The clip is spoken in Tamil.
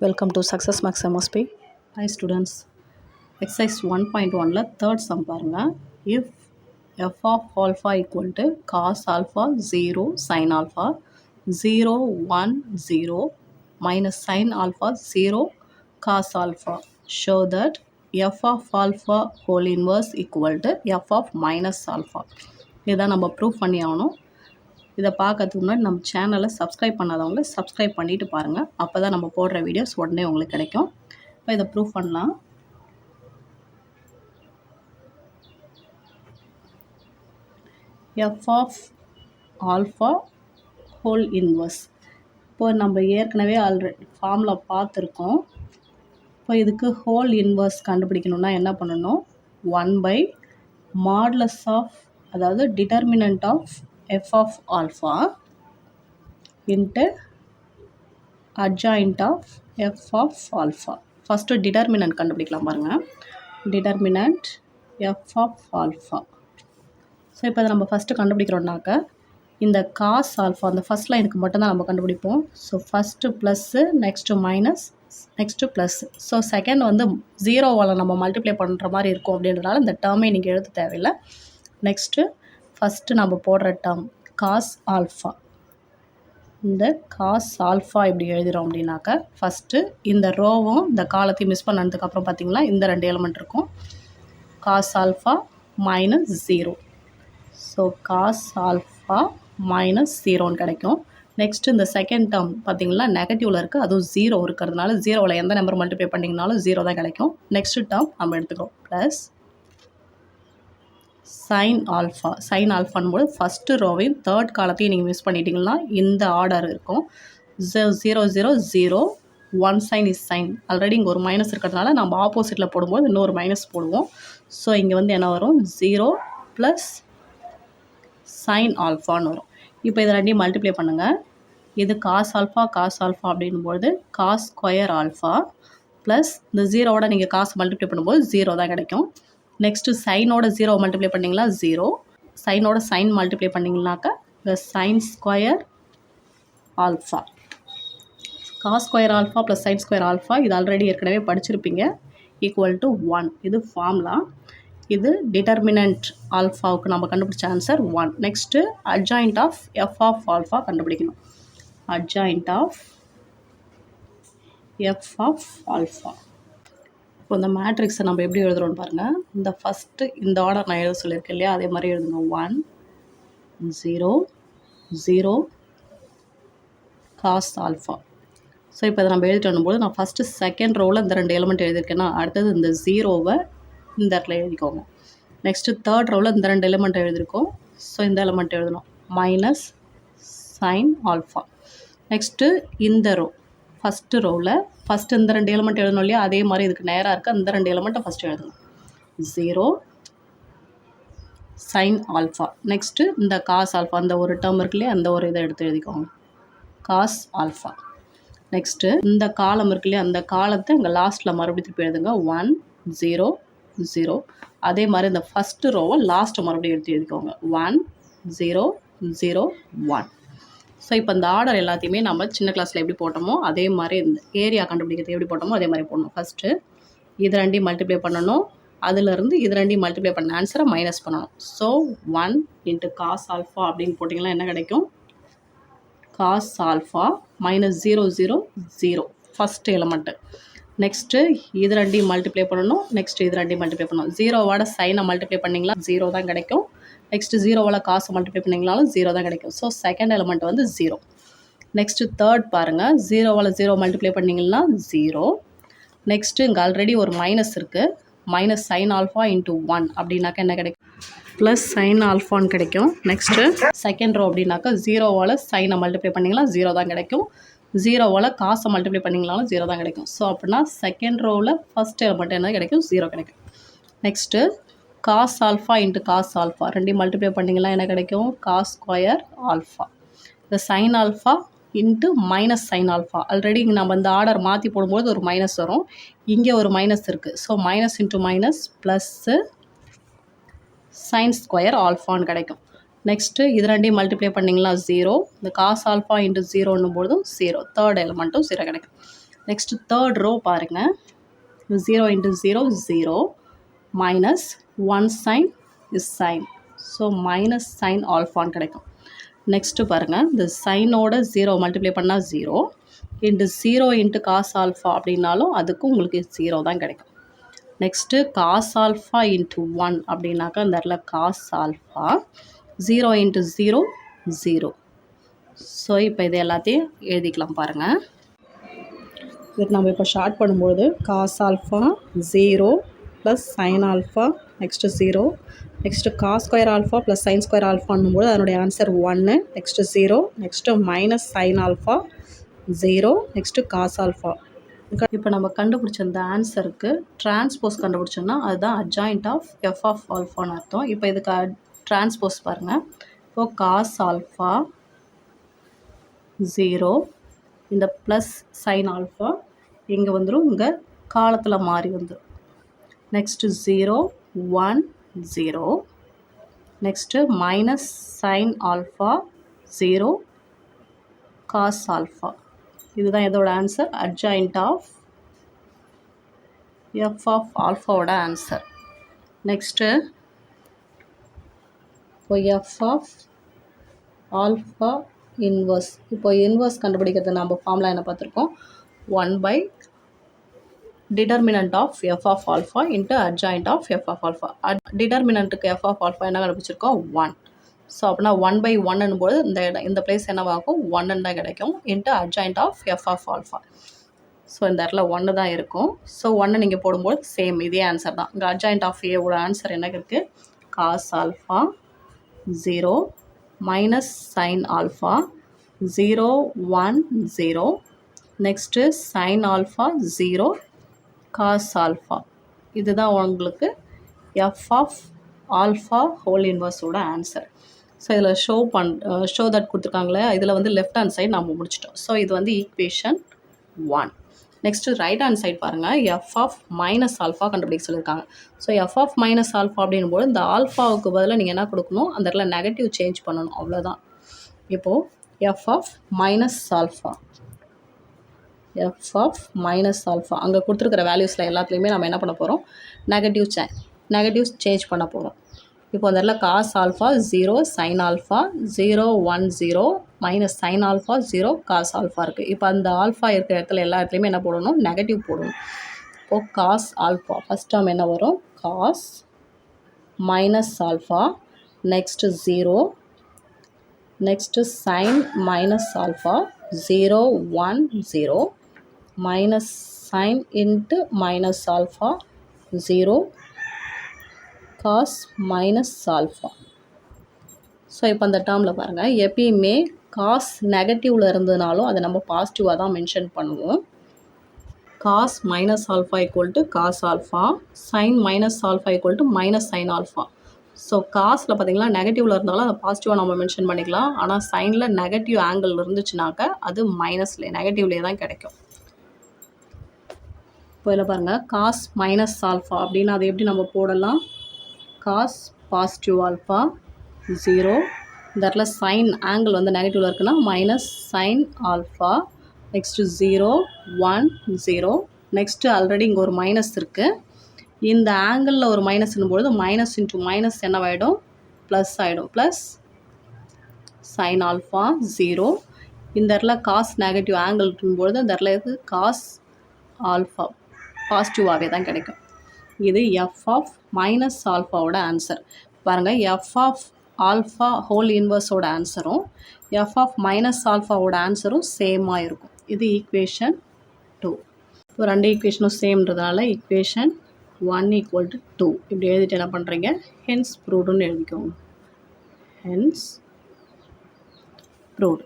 Welcome to Success Max MSP. Hi students. Exercise 1.1 third sum பாருங்க. If f of alpha equal to cos alpha 0 sin alpha 0 1 0 minus sin alpha 0 cos alpha, show that f of alpha whole inverse equal to f of minus alpha. இதான் நம்ம ப்ரூஃப் பண்ணி ஆகணும். இதை பார்க்கறதுக்கு முன்னாடி நம்ம சேனலை சப்ஸ்கிரைப் பண்ணாதவங்க சப்ஸ்கிரைப் பண்ணிவிட்டு பாருங்கள். அப்போ தான் நம்ம போடுற வீடியோஸ் உடனே உங்களுக்கு கிடைக்கும். இப்போ இதை ப்ரூஃப் பண்ணலாம். F of alpha whole inverse. இப்போ நம்ம ஏற்கனவே ஆல்ரெடி ஃபார்முலா பார்த்துருக்கோம். இப்போ இதுக்கு ஹோல் இன்வர்ஸ் கண்டுபிடிக்கணும்னா என்ன பண்ணணும்? 1/மாடுலஸ் ஆஃப், அதாவது determinant of f of alpha into adjoint of f of alpha. First determinant கண்டுபிடிக்கலாம் பாருங்க. Determinant f of alpha. So இப்போ நம்ம ஃபஸ்ட்டு கண்டுபிடிக்கிறோம்னாக்க இந்த காஸ் ஆல்ஃபா அந்த ஃபஸ்ட் லைனுக்கு மட்டும்தான் நம்ம கண்டுபிடிப்போம். So first plus, next minus, next plus. So second வந்து ஜீரோவால் நம்ம மல்டிப்ளை பண்ணுற மாதிரி இருக்கும் அப்படின்றதுனால இந்த டேர்மே நீங்கள் எழுத தேவையில்லை. நெக்ஸ்ட்டு ஃபஸ்ட்டு நம்ம போடுற டேர்ம் காஸ் ஆல்ஃபா. இந்த காஸ் ஆல்ஃபா இப்படி எழுதுகிறோம் அப்படின்னாக்க ஃபஸ்ட்டு இந்த ரோவும் இந்த காலத்தையும் மிஸ் பண்ணதுக்கப்புறம் பார்த்திங்கன்னா இந்த ரெண்டு எலிமெண்ட் இருக்கும். Cos alpha minus 0. So cos alpha minus 0ன்னு கிடைக்கும். நெக்ஸ்ட்டு இந்த செகண்ட் டேர்ம் பார்த்திங்கன்னா நெகட்டிவில் இருக்குது, அதுவும் 0 இருக்கிறதுனால 0வில் எந்த நம்பர் மல்டிப்ளை பண்ணிங்கனாலும் 0 தான் கிடைக்கும். நெக்ஸ்ட்டு டேர்ம் நம்ம எடுத்துக்கிறோம் ப்ளஸ் சைன் ஆல்ஃபா. சைன் ஆல்ஃபான் போது ஃபஸ்ட்டு ரோவையும் தேர்ட் காலத்தையும் நீங்கள் மிஸ் பண்ணிட்டீங்கன்னா இந்த ஆர்டர் இருக்கும். 0 0 0 1 சைன் இஸ் சைன். ஆல்ரெடி இங்கே ஒரு மைனஸ் இருக்கிறதுனால நம்ம ஆப்போசிட்டில் போடும்போது இன்னொரு மைனஸ் போடுவோம். ஸோ இங்கே வந்து என்ன வரும்? 0 ப்ளஸ் சைன் ஆல்ஃபான்னு வரும். இப்போ இதை ரெண்டையும் மல்டிப்ளை பண்ணுங்கள். இது காஸ் ஆல்ஃபா அப்படின்போது காஸ் ஸ்கொயர் ஆல்ஃபா ப்ளஸ் இந்த 0வோட நீங்கள் காசு மல்டிப்ளை பண்ணும்போது 0 தான் கிடைக்கும். நெக்ஸ்ட்டு சைனோட 0 மல்டிப்ளை பண்ணிங்களா 0, சைனோட சைன் மல்டிப்ளை பண்ணிங்கனாக்கா இந்த sine square alpha. Cos square alpha plus sine square alpha இது ஆல்ரெடி ஏற்கனவே படிச்சிருப்பீங்க. Equal to 1. இது ஃபார்முலா. இது டிட்டர்மினன்ட் ஆல்ஃபாவுக்கு நம்ம கண்டுபிடிச்ச answer 1. Next adjoint of F of alpha கண்டுபிடிக்கணும். Adjoint of F of alpha. இப்போ இந்த மேட்ரிக்ஸை நம்ம எப்படி எழுதுகிறோன்னு பாருங்கள். இந்த ஃபஸ்ட்டு இந்த ஆர்டர் நான் எழுத சொல்லியிருக்கேன் இல்லையா, அதே மாதிரி எழுதுங்க. 1 0 0 காஸ் ஆல்ஃபா. ஸோ இப்போ இதை நம்ம எழுதிட்டு வரும்போது நான் ஃபஸ்ட்டு செகண்ட் ரோவில் இந்த ரெண்டு எலிமெண்ட் எழுதியிருக்கேன்னா அடுத்தது இந்த 0வை இந்த இடத்துல எழுதிக்கோங்க. நெக்ஸ்ட்டு தேர்ட் ரோவில் இந்த ரெண்டு எலிமெண்ட் எழுதியிருக்கோம். ஸோ இந்த எலிமெண்ட் எழுதணும் மைனஸ் சைன் ஆல்ஃபா. நெக்ஸ்ட்டு இந்த ரோ ஃபஸ்ட்டு ரோவில் ஃபஸ்ட்டு இந்த ரெண்டு எலிமெண்ட் எழுதணும் இல்லையா, அதே மாதிரி இதுக்கு நேராக இருக்க இந்த ரெண்டு எலிமெண்ட்டை ஃபஸ்ட்டு எழுதணும். 0 சைன் ஆல்ஃபா. நெக்ஸ்ட்டு இந்த காஸ் ஆல்ஃபா, அந்த ஒரு டேர்ம் இருக்கு இல்லையா, அந்த ஒரு இதை எடுத்து எழுதிக்கோங்க காஸ் ஆல்ஃபா. நெக்ஸ்ட்டு இந்த காலம் இருக்கு இல்லையா, அந்த காலத்தை இங்கே லாஸ்ட்டில் மறுபடியும் திருப்பி எழுதுங்க 1 0 0. அதே மாதிரி இந்த ஃபஸ்ட்டு ரோவை லாஸ்ட்டு மறுபடியும் எடுத்து எழுதிக்கோங்க 1 0 0 1. ஸோ இப்போ இந்த ஆர்டர் எல்லாத்தையுமே நம்ம சின்ன கிளாஸில் எப்படி போட்டோமோ அதே மாதிரி இந்த ஏரியா கண்டுபிடிக்கிறது எப்படி போட்டோமோ அதே மாதிரி போடணும். ஃபஸ்ட்டு இது ரெண்டையும் மல்டிப்ளை பண்ணணும். அதிலிருந்து இது ரெண்டையும் மல்டிப்ளை பண்ண ஆன்சரை மைனஸ் பண்ணணும். ஸோ 1 இன்ட்டு காஸ் ஆல்ஃபா அப்படின்னு போட்டிங்கன்னா என்ன கிடைக்கும்? Cos alpha minus 0 0 0 first element. Next இது ரெண்டையும் மல்டிப்ளை பண்ணணும். நெக்ஸ்ட்டு இது ரெண்டையும் மல்டிப்ளை பண்ணணும். 0வோட சைனை மல்டிப்ளை பண்ணிங்களா 0 தான் கிடைக்கும். நெக்ஸ்ட்டு 0வில் காசு மல்டிப்ளை பண்ணிங்கனாலும் 0 தான் கிடைக்கும். ஸோ செகண்ட் எலிமெண்ட் வந்து 0. நெக்ஸ்ட்டு தேர்ட் பாருங்கள். 0வில் 0 மல்டிப்ளை பண்ணிங்கன்னா 0. நெக்ஸ்ட்டு இங்கே ஆல்ரெடி ஒரு மைனஸ் இருக்குது. மைனஸ் சைன் ஆல்ஃபா இன்ட்டு 1 அப்படின்னாக்கா என்ன கிடைக்கும்? ப்ளஸ் சைன் ஆல்ஃபான்னு கிடைக்கும். நெக்ஸ்ட்டு செகண்ட் ரோ அப்படின்னாக்கா 0வில் சைனை மல்டிப்ளை பண்ணிங்கன்னா 0 தான் கிடைக்கும். 0வில் காசை மல்டிப்ளை பண்ணிங்கனாலும் 0 தான் கிடைக்கும். ஸோ அப்படின்னா செகண்ட் ரோவில் ஃபஸ்ட் எலிமெண்ட் என்ன கிடைக்கும்? 0 கிடைக்கும். Next cos alpha into cos alpha ரெண்டையும் மல்டிப்ளை பண்ணிங்கன்னா என்ன கிடைக்கும்? Cos square alpha. இந்த sine alpha into minus sign alpha. Already நம்ம இந்த ஆர்டர் மாற்றி போடும்போது ஒரு மைனஸ் வரும். இங்கே ஒரு மைனஸ் இருக்குது. So minus into minus plus sine square ஆல்ஃபான்னு கிடைக்கும். நெக்ஸ்ட்டு இது ரெண்டையும் மல்டிப்ளை பண்ணிங்களா 0. இந்த காஸ் ஆல்ஃபா இன்ட்டு 0ன்னும் பொழுதும் 0. தேர்ட் எலிமெண்ட்டும் 0 கிடைக்கும். நெக்ஸ்ட் தேர்ட் ரோ பாருங்கள். 0 into 0 0 minus 1 sin is sin. So minus sine ஆல்ஃபான்னு கிடைக்கும். நெக்ஸ்ட்டு பாருங்கள், இந்த சைனோட 0 மல்டிப்ளை பண்ணால் 0 இன்ட்டு 0 இன்ட்டு காஸ் ஆல்ஃபா அப்படின்னாலும் அதுக்கும் உங்களுக்கு 0 தான் கிடைக்கும். நெக்ஸ்ட்டு காஸ் ஆல்ஃபா இன்ட்டு 1 அப்படின்னாக்கா இந்த இடத்துல காஸ் ஆல்ஃபா 0 இன்ட்டு 0 0. ஸோ இப்போ இது எல்லாத்தையும் எழுதிக்கலாம் பாருங்கள். இதுக்கு நம்ம இப்போ ஷார்ட் பண்ணும்போது cos alpha 0 plus sine alpha next 0 next cos square alpha plus sine square ஆல்ஃபான்னும் போது அதனுடைய answer 1 next 0 next minus sign alpha 0 next cos alpha. இப்போ நம்ம கண்டுபிடிச்ச இந்த ஆன்சருக்கு டிரான்ஸ்போஸ் கண்டுபிடிச்சோம்னா அதுதான் அட்ஜாயிண்ட் ஆஃப் எஃப் ஆஃப் ஆல்ஃபான்னு அர்த்தம். இப்போ இதுக்கு டிரான்ஸ்போஸ் பாருங்கள். இப்போது காஸ் ஆல்ஃபா 0 இந்த ப்ளஸ் சைன் ஆல்ஃபா இங்கே வந்துடும், இங்கே காலத்தில் மாறி வந்துடும். Next 0 1 0 next minus sign alpha 0 cos alpha. இதுதான் இதோட answer, adjoint of F of ஆல்ஃபாவோட ஆன்சர். நெக்ஸ்ட்டு இப்போ எஃப் ஆஃப் ஆல்ஃபா இன்வர்ஸ். இப்போ இன்வர்ஸ் கண்டுபிடிக்கிறது நம்ம ஃபார்முலா என்ன பார்த்துருக்கோம், 1 by determinant of F of alpha into adjoint of F of alpha. டிட்டர்மினண்ட்டுக்கு எஃப் ஆஃப் ஆல்ஃபா என்ன கண்டுபிடிச்சிருக்கோம் 1. ஸோ அப்படின்னா 1 by 1 போது இந்த பிளேஸ் என்னவாகும் 1 தான் கிடைக்கும் into adjoint of F of alpha. So இந்த இடத்துல 1 தான் இருக்கும். ஸோ 1 நீங்கள் போடும்போது சேம் இதே ஆன்சர் தான். இங்கே அட்ஜாயிண்ட் ஆஃப் ஏவோட ஆன்சர் என்ன இருக்குது, cos alpha 0 minus sign alpha 0 1 0 next sine alpha 0 cos alpha. இதுதான் உங்களுக்கு எஃப் ஆஃப் ஆல்ஃபா ஹோல் இன்வர்ஸோட ஆன்சர். ஸோ இதில் ஷோ தட் கொடுத்துருக்காங்களே, இதில் வந்து லெஃப்ட் ஹேண்ட் சைடு நம்ம முடிச்சிட்டோம். ஸோ இது வந்து equation 1. Next right hand side பாருங்கள், எஃப் ஆஃப் மைனஸ் ஆல்ஃபா கண்டுபிடிக்க சொல்லியிருக்காங்க. So F of minus alpha அப்படின்னும் போது இந்த ஆல்ஃபாவுக்கு பதிலாக நீங்கள் என்ன கொடுக்கணும், அந்த இடத்துல நெகட்டிவ் சேஞ்ச் பண்ணணும், அவ்வளோதான். இப்போது F of minus alpha F of minus alpha அங்கே கொடுத்துருக்கிற வேல்யூஸில் எல்லாத்துலேயுமே நம்ம என்ன பண்ண போகிறோம், நெகட்டிவ் சேஞ்ச் பண்ண போகிறோம். இப்போ அந்த இடத்துல cos alpha 0 sin alpha 0 1 0 minus sign alpha 0 cos alpha இருக்குது. இப்போ அந்த ஆல்ஃபா இருக்கிற இடத்துல எல்லா இடத்துலையுமே என்ன போடணும், நெகட்டிவ் போடணும். இப்போது காஸ் ஆல்ஃபா ஃபஸ்ட் டேர்ம் என்ன வரும், cos minus alpha next 0 next sin minus alpha 0 1 0 minus sin into minus alpha 0 cos minus alpha. So இப்போ அந்த டேர்மில் பாருங்கள், எப்பயுமே காஸ் நெகட்டிவில் இருந்ததுனாலும் அதை நம்ம பாசிட்டிவாக தான் மென்ஷன் பண்ணுவோம். Cos minus alpha equal to cos alpha, sin minus alpha equal to minus sign alpha. So காசில் பார்த்திங்கன்னா நெகட்டிவில் இருந்தாலும் அதை பாசிட்டிவாக நம்ம மென்ஷன் பண்ணிக்கலாம். ஆனால் சைனில் நெகட்டிவ் ஆங்கிள் இருந்துச்சுனாக்கா அது மைனஸ்லேயே நெகட்டிவ்லேயே தான் கிடைக்கும். இப்போ இதில் பாருங்கள், காஸ் மைனஸ் ஆல்ஃபா அப்படின்னு அதை எப்படி நம்ம போடலாம், காஸ் பாசிட்டிவ் ஆல்ஃபா 0 இந்த இடத்துல சைன் ஆங்கிள் வந்து நெகட்டிவில் இருக்குன்னா minus sign alpha next 0 1 0 next already இங்கே ஒரு மைனஸ் இருக்குது. இந்த ஆங்கிளில் ஒரு மைனஸ்னும் மைனஸ் இன்ட்டு மைனஸ் என்னவாயிடும், ப்ளஸ் ஆகிடும், ப்ளஸ் சைன் ஆல்ஃபா 0 இந்த இடத்துல காஸ் நெகட்டிவ் ஆங்கிள் இருக்கும்பொழுது இந்த இடத்துல இது காஸ் ஆல்ஃபா பாசிட்டிவாகவே தான் கிடைக்கும். இது எஃப் ஆஃப் மைனஸ் ஆல்ஃபாவோட ஆன்சர். பாருங்கள், எஃப் ஆஃப் ஆல்ஃபா ஹோல் இன்வர்ஸோட ஆன்சரும் எஃப் ஆஃப் மைனஸ் ஆல்ஃபாவோட ஆன்சரும் சேமாக இருக்கும். இது ஈக்குவேஷன் 2. இப்போ ரெண்டு ஈக்குவேஷனும் சேம்ன்றதுனால ஈக்குவேஷன் 1 ஈக்குவல் டு 2 இப்படி எழுதிட்டு என்ன பண்ணுறீங்க, ஹென்ஸ் ப்ரூவ்டுன்னு எழுதிக்கோங்க. Hence proved.